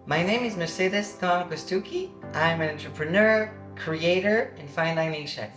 My name is Mercedes Noam Kostucki. I'm an entrepreneur, creator, and fine dining chef.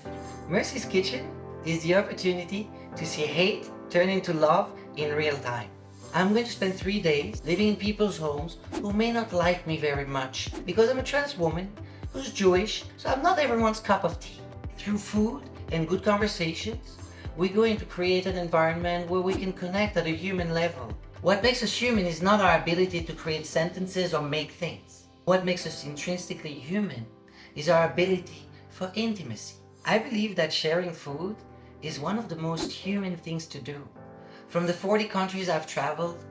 Mercy's Kitchen is the opportunity to see hate turn into love in real time. I'm going to spend 3 days living in people's homes who may not like me very much because I'm a trans woman who's Jewish, so I'm not everyone's cup of tea. Through food and good conversations, we're going to create an environment where we can connect at a human level. What makes us human is not our ability to create sentences or make things. What makes us intrinsically human is our ability for intimacy. I believe that sharing food is one of the most human things to do. From the 40 countries I've traveled,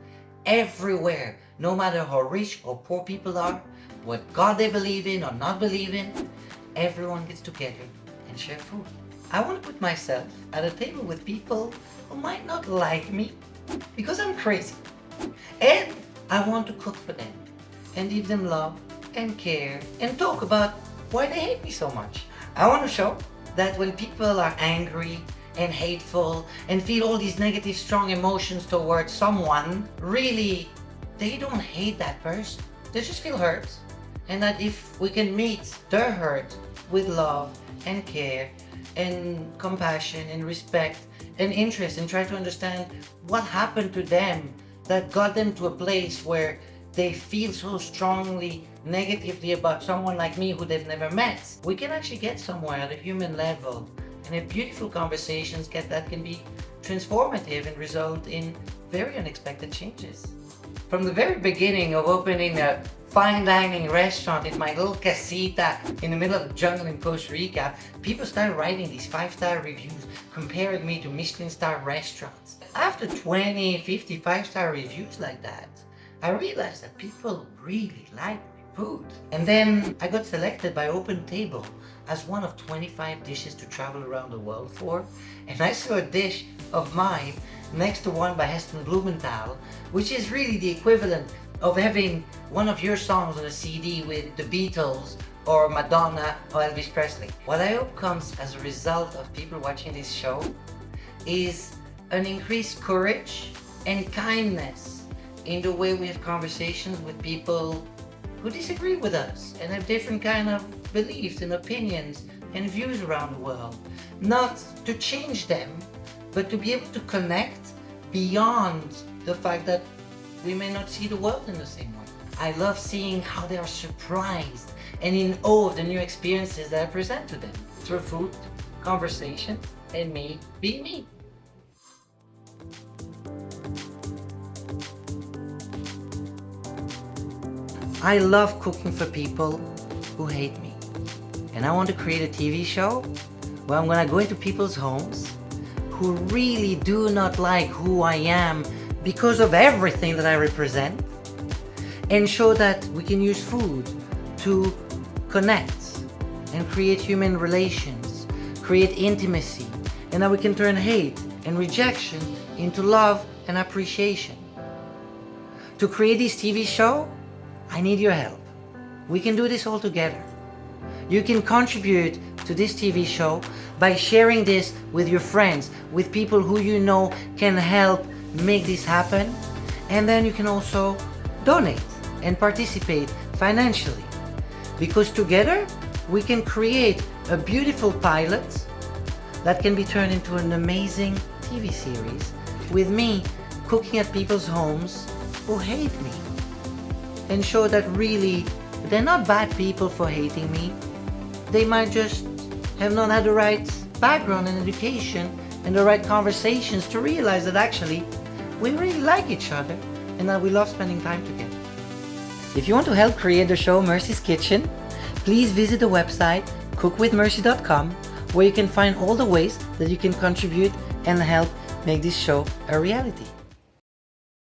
everywhere, no matter how rich or poor people are, what God they believe in or not believe in, everyone gets together and share food. I want to put myself at a table with people who might not like me because I'm crazy. And I want to cook for them and give them love and care and talk about why they hate me so much. I want to show that when people are angry and hateful and feel all these negative, strong emotions towards someone, really, they don't hate that person. They just feel hurt. And that if we can meet their hurt with love and care and compassion and respect and interest and try to understand what happened to them that got them to a place where they feel so strongly negatively about someone like me who they've never met, we can actually get somewhere at a human level and have beautiful conversations that can be transformative and result in very unexpected changes. From the very beginning of opening a fine dining restaurant in my little casita in the middle of the jungle in Costa Rica, people started writing these 5-star reviews comparing me to Michelin star restaurants. After 20, 50 5-star reviews like that, I realized that people really like my food. And then I got selected by Open Table as one of 25 dishes to travel around the world for, and I saw a dish of mine next to one by Heston Blumenthal, which is really the equivalent of having one of your songs on a CD with the Beatles or Madonna or Elvis Presley. What I hope comes as a result of people watching this show is an increased courage and kindness in the way we have conversations with people who disagree with us and have different kind of beliefs and opinions and views around the world. Not to change them, but to be able to connect beyond the fact that we may not see the world in the same way. I love seeing how they are surprised and in awe of the new experiences that I present to them through food, conversation, and me being me. I love cooking for people who hate me. And I want to create a TV show where I'm gonna go into people's homes who really do not like who I am because of everything that I represent, and show that we can use food to connect and create human relations, create intimacy, and that we can turn hate and rejection into love and appreciation. To create this TV show, I need your help. We can do this all together. You can contribute to this TV show by sharing this with your friends, with people who you know can help make this happen, and then you can also donate and participate financially, because together we can create a beautiful pilot that can be turned into an amazing TV series with me cooking at people's homes who hate me, and show that really they're not bad people for hating me. They might just have not had the right background and education and the right conversations to realize that actually we really like each other and that we love spending time together. If you want to help create the show Mercy's Kitchen, please visit the website cookwithmercy.com, where you can find all the ways that you can contribute and help make this show a reality.